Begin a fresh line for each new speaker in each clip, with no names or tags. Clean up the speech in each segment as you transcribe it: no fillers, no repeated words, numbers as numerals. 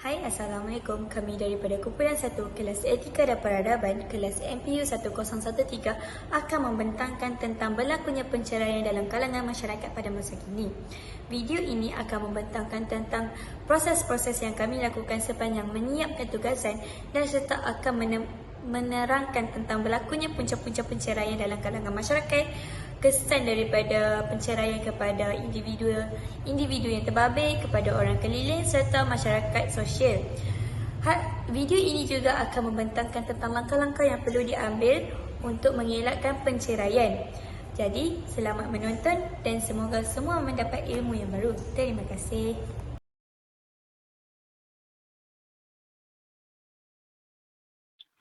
Hai, Assalamualaikum. Kami daripada Kumpulan 1 Kelas Etika dan Peradaban kelas MPU 1013 akan membentangkan tentang berlakunya penceraian dalam kalangan masyarakat pada masa kini. Video ini akan membentangkan tentang proses-proses yang kami lakukan sepanjang menyiapkan tugasan dan serta akan menerangkan tentang berlakunya punca-punca penceraian dalam kalangan masyarakat, kesan daripada penceraian kepada individu yang terbabit, kepada orang keliling serta masyarakat sosial. Video ini juga akan membentangkan tentang langkah-langkah yang perlu diambil untuk mengelakkan penceraian. Jadi, selamat menonton dan semoga semua mendapat ilmu yang baru. Terima kasih.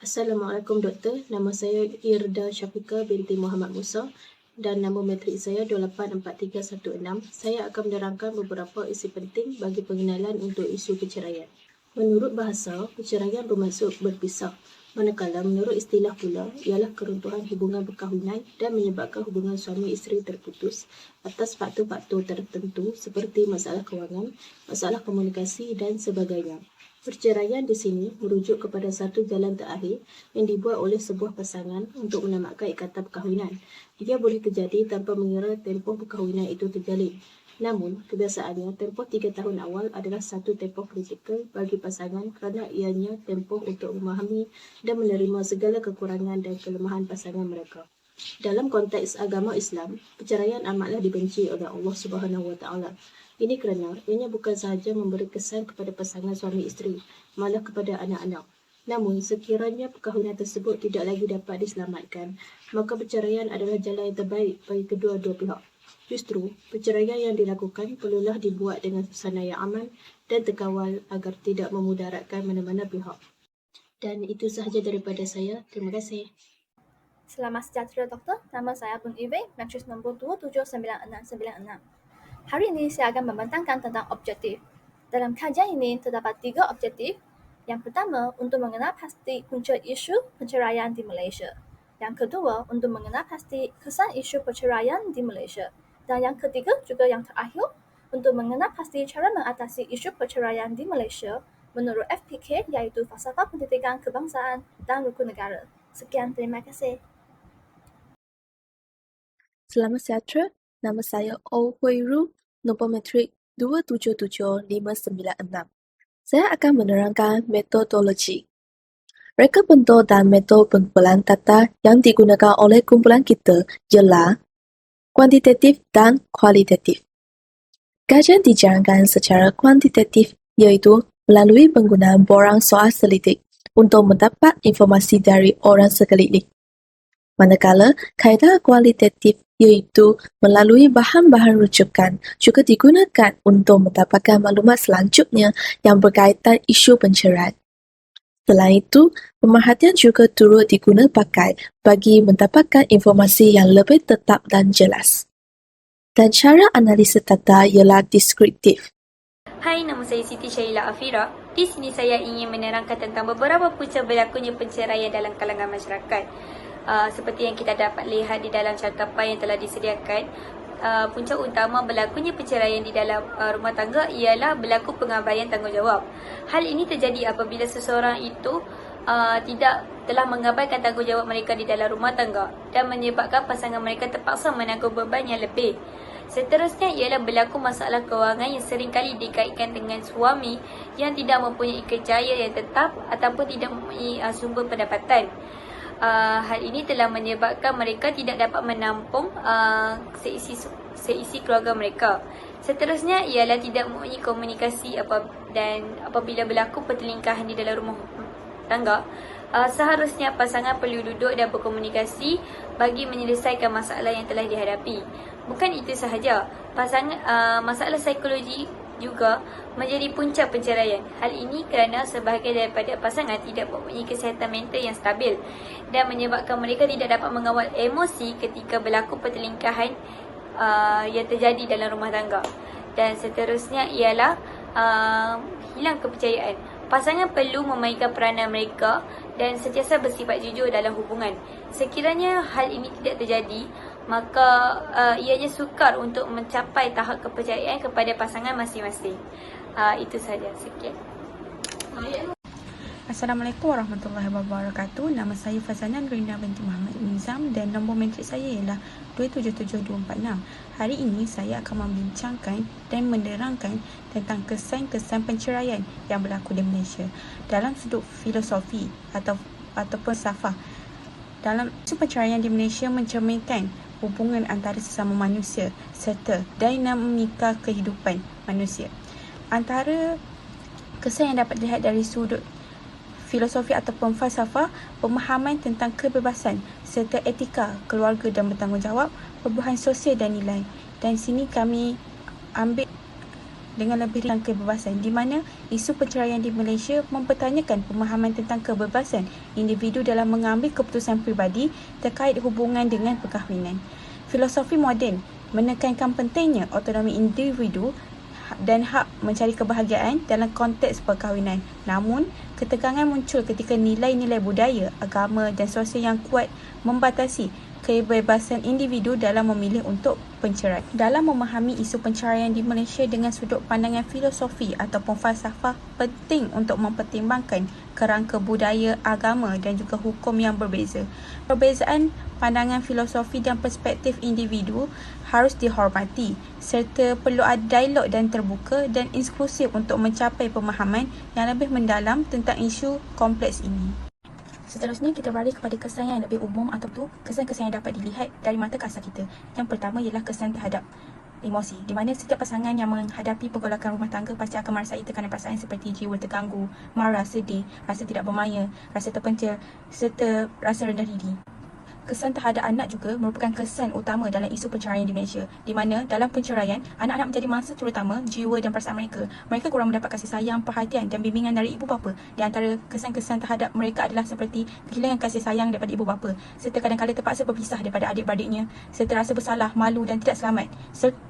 Assalamualaikum Doktor, nama saya Irda Syafiqah binti Muhammad Musa dan nama matrik saya 284316. Saya akan menerangkan beberapa isi penting bagi pengenalan untuk isu perceraian. Menurut bahasa, perceraian bermaksud berpisah, manakala menurut istilah pula ialah keruntuhan hubungan perkahwinan dan menyebabkan hubungan suami isteri terputus atas faktor-faktor tertentu seperti masalah kewangan, masalah komunikasi dan sebagainya. Perceraian di sini merujuk kepada satu jalan terakhir yang dibuat oleh sebuah pasangan untuk menamatkan ikatan perkahwinan. Ia boleh terjadi tanpa mengira tempoh perkahwinan itu terjalin. Namun, kebiasaannya tempoh 3 tahun awal adalah satu tempoh kritikal bagi pasangan kerana ianya tempoh untuk memahami dan menerima segala kekurangan dan kelemahan pasangan mereka. Dalam konteks agama Islam, perceraian amatlah dibenci oleh Allah SWT. Ini kerana ianya bukan sahaja memberi kesan kepada pasangan suami isteri, malah kepada anak-anak. Namun, sekiranya perkahwinan tersebut tidak lagi dapat diselamatkan, maka perceraian adalah jalan yang terbaik bagi kedua-dua pihak. Justru, perceraian yang dilakukan perlulah dibuat dengan suasana yang aman dan terkawal agar tidak memudaratkan mana-mana pihak. Dan itu sahaja daripada saya. Terima kasih.
Selamat sejahtera Doktor, nama saya Pun Ibe, matris nombor 2799696. Hari ini saya akan membentangkan tentang objektif. Dalam kajian ini terdapat 3 objektif. Yang pertama, untuk mengenal pasti punca isu perceraian di Malaysia. Yang kedua, untuk mengenal pasti kesan isu perceraian di Malaysia. Dan yang ketiga juga yang terakhir, untuk mengenal pasti cara mengatasi isu perceraian di Malaysia menurut FPK iaitu Falsafah Pendidikan Kebangsaan dan Rukun Negara. Sekian, terima kasih.
Selamat sejahtera, nama saya Oh Hui Ru, nombor matrik 277596. Saya akan menerangkan metodologi. Reka bentuk dan metode pengumpulan data yang digunakan oleh kumpulan kita ialah kuantitatif dan kualitatif. Kajian dijalankan secara kuantitatif iaitu melalui penggunaan borang soal selidik untuk mendapat informasi dari orang sekeliling. Manakala kaedah kualitatif iaitu melalui bahan-bahan rujukan juga digunakan untuk mendapatkan maklumat selanjutnya yang berkaitan isu penceraian. Selain itu, pemerhatian juga turut digunakan pakai bagi mendapatkan informasi yang lebih tetap dan jelas. Dan cara analisis data ialah deskriptif.
Hai, nama saya Siti Syaila Afira. Di sini saya ingin menerangkan tentang beberapa punca berlakunya penceraian dalam kalangan masyarakat. Seperti yang kita dapat lihat di dalam cakapan yang telah disediakan, punca utama berlakunya perceraian di dalam rumah tangga ialah berlaku pengabaian tanggungjawab. Hal ini terjadi apabila seseorang itu tidak telah mengabaikan tanggungjawab mereka di dalam rumah tangga dan menyebabkan pasangan mereka terpaksa menanggung beban yang lebih. Seterusnya ialah berlaku masalah kewangan yang seringkali dikaitkan dengan suami yang tidak mempunyai kerjaya yang tetap ataupun tidak mempunyai sumber pendapatan. Hal ini telah menyebabkan mereka tidak dapat menampung seisi keluarga mereka. Seterusnya ialah tidak mempunyai komunikasi dan apabila berlaku pertelingkahan di dalam rumah tangga, seharusnya pasangan perlu duduk dan berkomunikasi bagi menyelesaikan masalah yang telah dihadapi. Bukan itu sahaja, masalah psikologi juga menjadi punca penceraian. Hal ini kerana sebahagian daripada pasangan tidak mempunyai kesihatan mental yang stabil dan menyebabkan mereka tidak dapat mengawal emosi ketika berlaku pertelingkahan yang terjadi dalam rumah tangga. Dan seterusnya ialah hilang kepercayaan. Pasangan perlu memainkan peranan mereka dan sentiasa bersifat jujur dalam hubungan. Sekiranya hal ini tidak terjadi, maka ianya sukar untuk mencapai tahap kepercayaan kepada pasangan masing-masing. Itu sahaja. Sekian.
Assalamualaikum warahmatullahi wabarakatuh. Nama saya Fazana Nurina binti Muhammad Nizam dan nombor matrik saya ialah 277246. Hari ini saya akan membincangkan dan menerangkan tentang kesan-kesan penceraian yang berlaku di Malaysia. Dalam sudut filosofi ataupun falsafah, dalam isu perceraian di Malaysia mencerminkan hubungan antara sesama manusia serta dinamika kehidupan manusia. Antara kesan yang dapat dilihat dari sudut filosofi ataupun falsafah, pemahaman tentang kebebasan serta etika keluarga dan bertanggungjawab, perubahan sosial dan nilai. Dan sini kami ambil dengan lebih tentang kebebasan, di mana isu perceraian di Malaysia mempertanyakan pemahaman tentang kebebasan individu dalam mengambil keputusan peribadi terkait hubungan dengan perkahwinan. Filosofi moden menekankan pentingnya autonomi individu dan hak mencari kebahagiaan dalam konteks perkahwinan. Namun, ketegangan muncul ketika nilai-nilai budaya, agama dan sosial yang kuat membatasi kebebasan individu dalam memilih untuk penceraian. Dalam memahami isu perceraian di Malaysia dengan sudut pandangan filosofi ataupun falsafah, penting untuk mempertimbangkan kerangka budaya, agama dan juga hukum yang berbeza. Perbezaan pandangan filosofi dan perspektif individu harus dihormati serta perlu ada dialog dan terbuka dan inklusif untuk mencapai pemahaman yang lebih mendalam tentang isu kompleks ini. Seterusnya, kita beralih kepada kesan yang lebih umum atau kesan-kesan yang dapat dilihat dari mata kasar kita. Yang pertama ialah kesan terhadap emosi, di mana setiap pasangan yang menghadapi pergolakan rumah tangga pasti akan merasai tekanan perasaan seperti jiwa terganggu, marah, sedih, rasa tidak bermaya, rasa terpencil serta rasa rendah diri. Kesan terhadap anak juga merupakan kesan utama dalam isu perceraian di Malaysia, di mana dalam perceraian, anak-anak menjadi mangsa terutama jiwa dan perasaan mereka. Mereka kurang mendapat kasih sayang, perhatian dan bimbingan dari ibu bapa. Di antara kesan-kesan terhadap mereka adalah seperti kehilangan kasih sayang daripada ibu bapa, serta kadang-kadang terpaksa berpisah daripada adik-beradiknya, serta rasa bersalah, malu dan tidak selamat,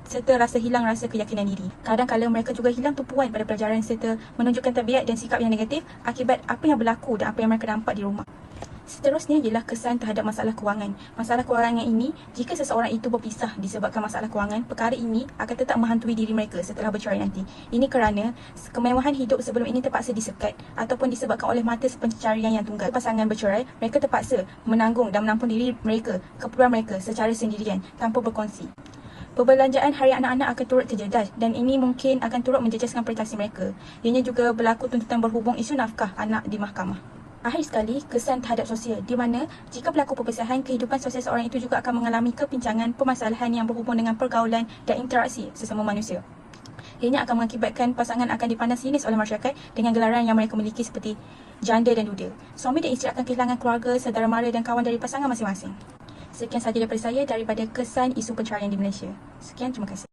serta rasa hilang rasa keyakinan diri. Kadang-kadang mereka juga hilang tumpuan pada pelajaran serta menunjukkan tabiat dan sikap yang negatif akibat apa yang berlaku dan apa yang mereka nampak di rumah. Seterusnya ialah kesan terhadap masalah kewangan. Masalah kewangan ini, jika seseorang itu berpisah disebabkan masalah kewangan, perkara ini akan tetap menghantui diri mereka setelah bercerai nanti. Ini kerana kemewahan hidup sebelum ini terpaksa disekat ataupun disebabkan oleh mata pencarian yang tunggal. Pasangan bercerai, mereka terpaksa menanggung dan menampung diri mereka, keperluan mereka secara sendirian tanpa berkongsi. Perbelanjaan hari anak-anak akan turut terjejas dan ini mungkin akan turut menjejaskan prestasi mereka. Ianya juga berlaku tuntutan berhubung isu nafkah anak di mahkamah. Akhir sekali, kesan terhadap sosial, di mana jika berlaku perpisahan, kehidupan sosial seorang itu juga akan mengalami kepincangan, permasalahan yang berhubung dengan pergaulan dan interaksi sesama manusia. Ianya akan mengakibatkan pasangan akan dipandang sinis oleh masyarakat dengan gelaran yang mereka miliki seperti janda dan duda. Suami dan isteri akan kehilangan keluarga, saudara mara dan kawan dari pasangan masing-masing. Sekian sahaja daripada saya daripada kesan isu perceraian di Malaysia. Sekian, terima kasih.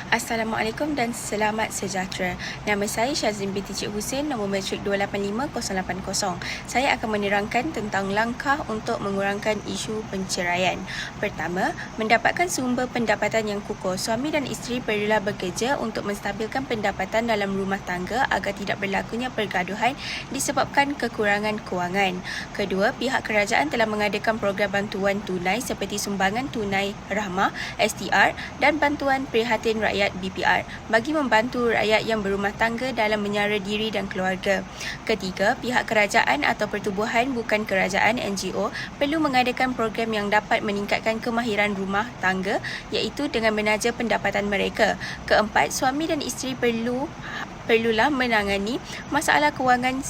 Assalamualaikum dan selamat sejahtera. Nama saya Syazrin binti Cik Hussein, nombor matrik 285080. Saya akan menerangkan tentang langkah untuk mengurangkan isu perceraian. Pertama, mendapatkan sumber pendapatan yang kukuh. Suami dan isteri perlulah bekerja untuk menstabilkan pendapatan dalam rumah tangga agar tidak berlakunya pergaduhan disebabkan kekurangan kewangan. Kedua, pihak kerajaan telah mengadakan program bantuan tunai seperti sumbangan tunai rahmah STR dan bantuan prihatin rakyat BPR bagi membantu rakyat yang berumah tangga dalam menyara diri dan keluarga. Ketiga, pihak kerajaan atau pertubuhan bukan kerajaan NGO perlu mengadakan program yang dapat meningkatkan kemahiran rumah tangga iaitu dengan menaja pendapatan mereka. Keempat, suami dan isteri perlulah menangani masalah kewangan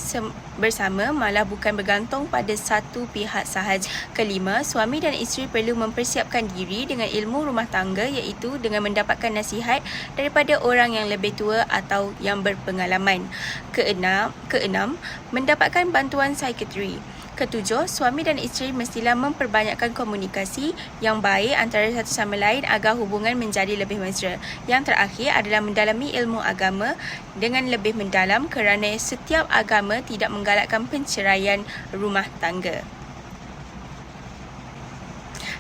bersama malah bukan bergantung pada satu pihak sahaja. Kelima, suami dan isteri perlu mempersiapkan diri dengan ilmu rumah tangga iaitu dengan mendapatkan nasihat daripada orang yang lebih tua atau yang berpengalaman. Keenam, mendapatkan bantuan psikiatri. Ketujuh, suami dan isteri mestilah memperbanyakkan komunikasi yang baik antara satu sama lain agar hubungan menjadi lebih mesra. Yang terakhir adalah mendalami ilmu agama dengan lebih mendalam kerana setiap agama tidak menggalakkan perceraian rumah tangga.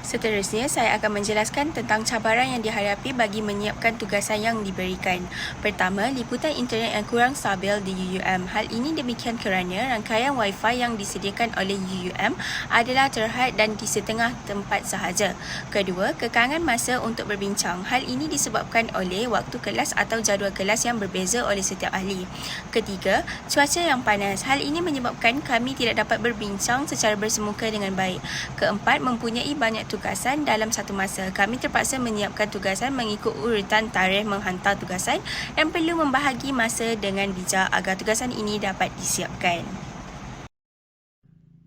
Seterusnya, saya akan menjelaskan tentang cabaran yang dihadapi bagi menyiapkan tugasan yang diberikan. Pertama, liputan internet yang kurang stabil di UUM. Hal ini demikian kerana rangkaian Wi-Fi yang disediakan oleh UUM adalah terhad dan di setengah tempat sahaja. Kedua, kekangan masa untuk berbincang. Hal ini disebabkan oleh waktu kelas atau jadual kelas yang berbeza oleh setiap ahli. Ketiga, cuaca yang panas. Hal ini menyebabkan kami tidak dapat berbincang secara bersemuka dengan baik. Keempat, mempunyai banyak tugasan dalam satu masa. Kami terpaksa menyiapkan tugasan mengikut urutan tarikh menghantar tugasan dan perlu membahagi masa dengan bijak agar tugasan ini dapat disiapkan.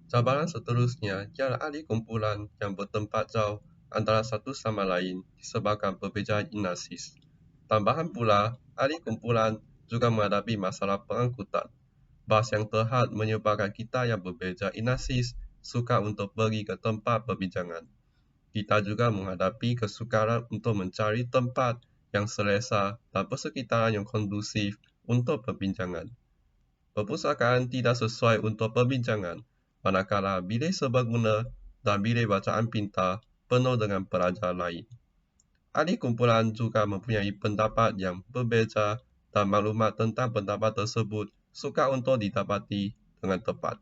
Cabaran seterusnya ialah ahli kumpulan yang bertempat jauh antara satu sama lain disebabkan perbezaan inasis. Tambahan pula, ahli kumpulan juga menghadapi masalah pengangkutan. Bas yang terhad menyebabkan kita yang berbeza inasis sukar untuk pergi ke tempat perbincangan. Kita juga menghadapi kesukaran untuk mencari tempat yang selesa dan persekitaran yang kondusif untuk perbincangan. Perpustakaan tidak sesuai untuk perbincangan, manakala bilik serbaguna dan bilik bacaan pintar penuh dengan pelajar lain. Ahli kumpulan juga mempunyai pendapat yang berbeza dan maklumat tentang pendapat tersebut sukar untuk didapati dengan tepat.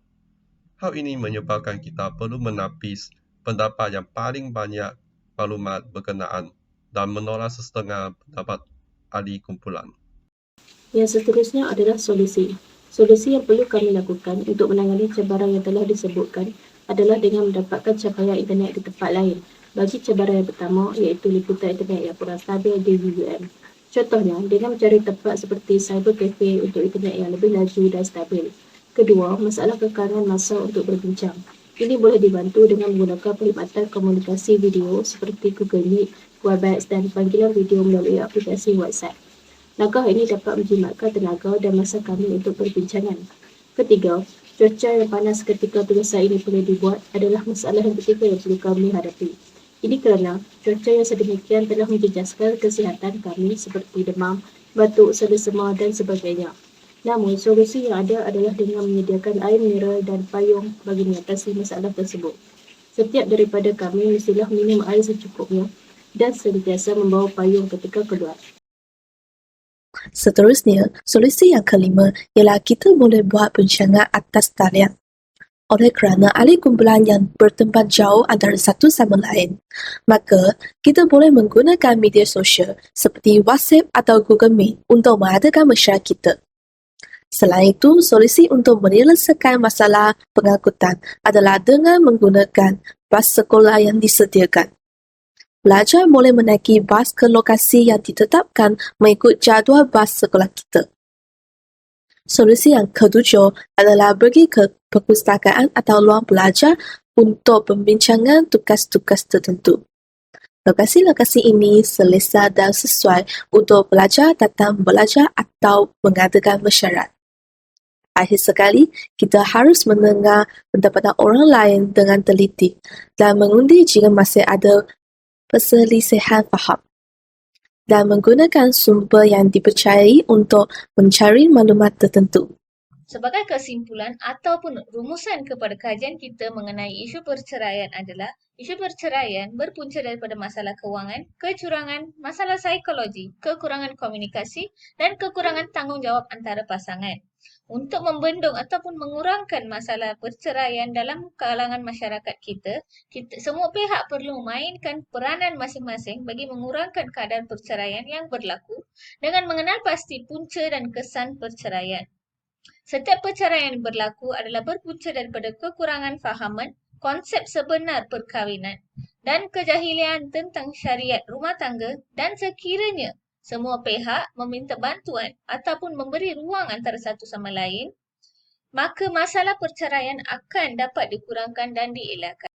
Hal ini menyebabkan kita perlu menapis pendapat yang paling banyak maklumat berkenaan dan menolak setengah pendapat ahli kumpulan.
Yang seterusnya adalah solusi. Solusi yang perlu kami lakukan untuk menangani cabaran yang telah disebutkan adalah dengan mendapatkan capaian internet di tempat lain. Bagi cabaran yang pertama, iaitu liputan internet yang kurang stabil di UUM. Contohnya, dengan mencari tempat seperti cyber cafe untuk internet yang lebih laju dan stabil. Kedua, masalah kekangan masa untuk berbincang. Ini boleh dibantu dengan menggunakan perkhidmatan komunikasi video seperti Google Meet, Webex dan panggilan video melalui aplikasi WhatsApp. Langkah ini dapat menjimatkan tenaga dan masa kami untuk perbincangan. Ketiga, cuaca yang panas ketika tugasan ini perlu dibuat adalah masalah yang ketiga yang perlu kami hadapi. Ini kerana cuaca yang sedemikian telah menjejaskan kesihatan kami seperti demam, batuk, selesema dan sebagainya. Namun, solusi yang ada adalah dengan menyediakan air mineral dan payung bagi mengatasi masalah tersebut. Setiap daripada kami mestilah minum air secukupnya dan sentiasa membawa payung ketika keluar.
Seterusnya, solusi yang kelima ialah kita boleh buat perancangan atas talian. Oleh kerana ahli kumpulan yang bertempat jauh antara satu sama lain, maka kita boleh menggunakan media sosial seperti WhatsApp atau Google Meet untuk mengadakan mesyuarat kita. Selain itu, solusi untuk menyelesaikan masalah pengangkutan adalah dengan menggunakan bas sekolah yang disediakan. Pelajar boleh menaiki bas ke lokasi yang ditetapkan mengikut jadual bas sekolah kita. Solusi yang ketujuh adalah pergi ke perpustakaan atau ruang belajar untuk pembincangan tugas-tugas tertentu. Lokasi-lokasi ini selesa dan sesuai untuk pelajar datang belajar atau mengadakan mesyuarat. Akhir sekali, kita harus mendengar pendapatan orang lain dengan teliti dan mengundi jika masih ada perselisihan faham, dan menggunakan sumber yang dipercayai untuk mencari maklumat tertentu.
Sebagai kesimpulan ataupun rumusan kepada kajian kita mengenai isu perceraian adalah isu perceraian berpunca daripada masalah kewangan, kecurangan, masalah psikologi, kekurangan komunikasi dan kekurangan tanggungjawab antara pasangan. Untuk membendung ataupun mengurangkan masalah perceraian dalam kalangan masyarakat kita, semua pihak perlu memainkan peranan masing-masing bagi mengurangkan keadaan perceraian yang berlaku dengan mengenal pasti punca dan kesan perceraian. Setiap perceraian yang berlaku adalah berpunca daripada kekurangan fahaman konsep sebenar perkahwinan dan kejahilian tentang syariat rumah tangga, dan sekiranya semua pihak meminta bantuan ataupun memberi ruang antara satu sama lain, maka masalah perceraian akan dapat dikurangkan dan dielakkan.